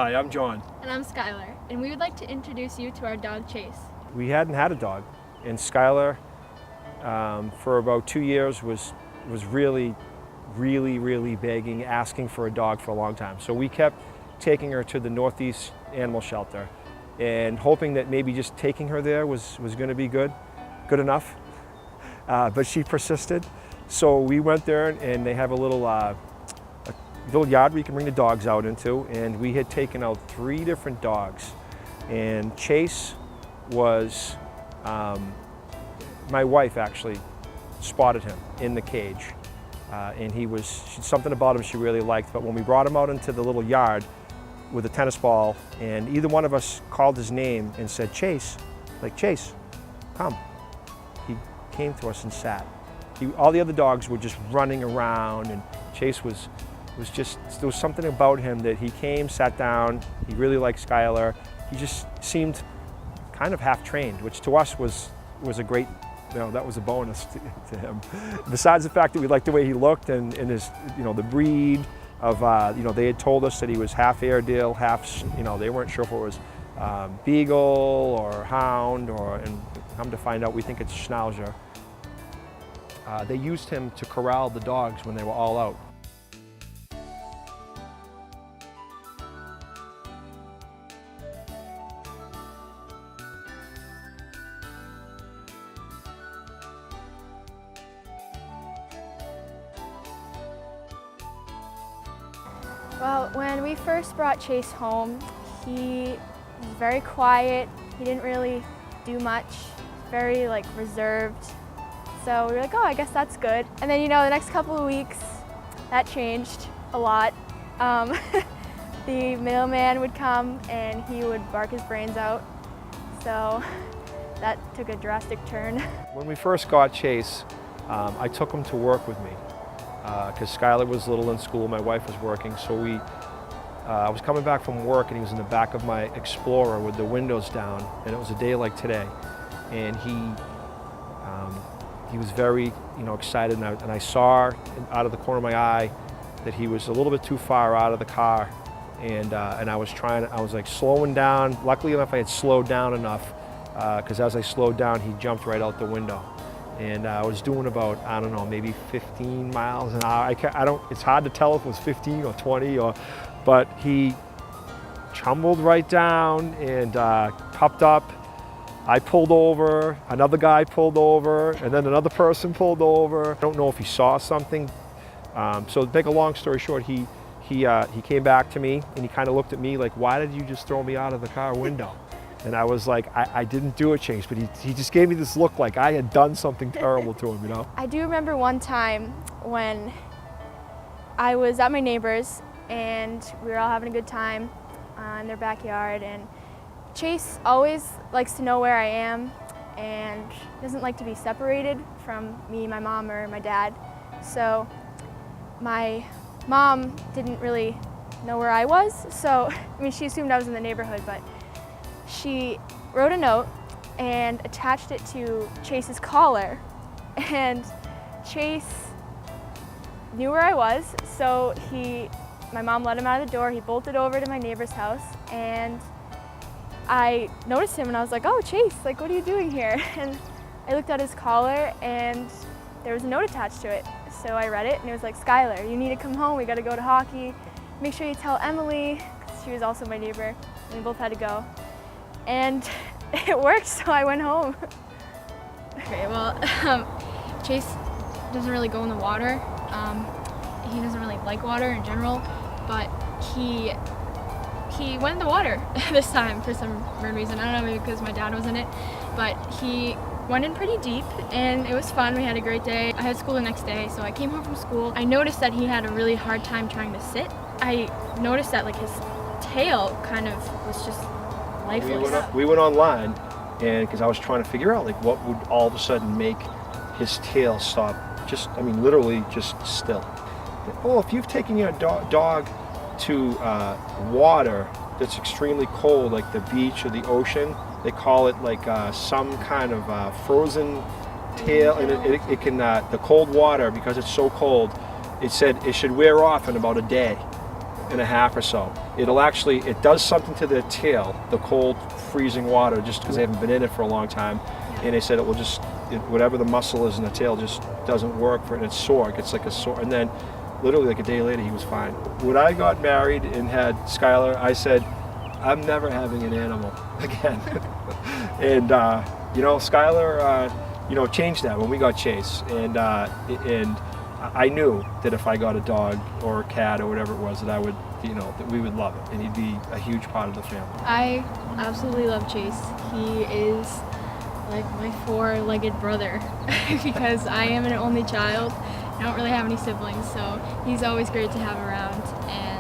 Hi, I'm John. And I'm Skylar, and we would like to introduce you to our dog Chase. We hadn't had a dog, and Skylar, for about 2 years, was really begging, asking for a dog for a long time. So we kept taking her to the Northeast Animal Shelter, and hoping that maybe just taking her there was going to be good enough. But she persisted, so we went there, and they have a little yard we can bring the dogs out into, and we had taken out 3 different dogs, and Chase was, my wife actually spotted him in the cage, and something about him she really liked. But when we brought him out into the little yard with a tennis ball, and either one of us called his name and said, Chase, like, Chase, come. He came to us and sat. All the other dogs were just running around, and Chase was just, there was something about him that he came, sat down, he really liked Skylar. He just seemed kind of half trained, which to us was a great, that was a bonus to him. Besides the fact that we liked the way he looked and his, the breed of, they had told us that he was half Airedale, half, they weren't sure if it was Beagle or Hound, and come to find out we think it's Schnauzer. They used him to corral the dogs when they were all out. Well, when we first brought Chase home, he was very quiet. He didn't really do much, very reserved. So we were like, oh, I guess that's good. And then, the next couple of weeks, that changed a lot. The mailman would come and he would bark his brains out. So that took a drastic turn. When we first got Chase, I took him to work with me, because Skylar was little in school, my wife was working, so I was coming back from work and he was in the back of my Explorer with the windows down, and it was a day like today, and he was very excited, and I saw out of the corner of my eye that he was a little bit too far out of the car, and I was slowing down. Luckily enough I had slowed down enough, because as I slowed down he jumped right out the window. And I was doing about, I don't know, maybe 15 miles an hour. It's hard to tell if it was 15 or 20, but he tumbled right down and popped up. I pulled over, another guy pulled over, and then another person pulled over. I don't know if he saw something. So to make a long story short, he came back to me and he kind of looked at me like, why did you just throw me out of the car window? And I was like, I didn't do it, Chase, but he just gave me this look like I had done something terrible to him, I do remember one time when I was at my neighbor's and we were all having a good time in their backyard, and Chase always likes to know where I am and doesn't like to be separated from me, my mom, or my dad. So my mom didn't really know where I was, so she assumed I was in the neighborhood, but she wrote a note and attached it to Chase's collar, and Chase knew where I was, so my mom let him out of the door, he bolted over to my neighbor's house, and I noticed him and I was like, oh, Chase, what are you doing here? And I looked at his collar and there was a note attached to it. So I read it and it was like, Skylar, you need to come home, we gotta go to hockey. Make sure you tell Emily, because she was also my neighbor, and we both had to go. And it worked, so I went home. Okay, well, Chase doesn't really go in the water. He doesn't really like water in general, but he went in the water this time for some weird reason. I don't know, maybe because my dad was in it, but he went in pretty deep and it was fun. We had a great day. I had school the next day, so I came home from school. I noticed that he had a really hard time trying to sit. I noticed that his tail kind of was just lifeless. We went online, and because I was trying to figure out what would all of a sudden make his tail stop, literally just still. Oh, if you've taken your dog to water that's extremely cold, like the beach or the ocean, they call it some kind of frozen tail, and it can, the cold water, because it's so cold, it said it should wear off in about a day. and a half or so, it does something to their tail, the cold, freezing water, just because they haven't been in it for a long time. And they said it will whatever the muscle is in the tail just doesn't work for it, and it's sore. It gets like a sore. And then literally like a day later, he was fine. When I got married and had Skylar, I said, I'm never having an animal again. And, Skylar, changed that when we got Chase. And I knew that if I got a dog or a cat or whatever it was, that I would, that we would love it, and he'd be a huge part of the family. I absolutely love Chase. He is like my four-legged brother because I am an only child. I don't really have any siblings, so he's always great to have around. And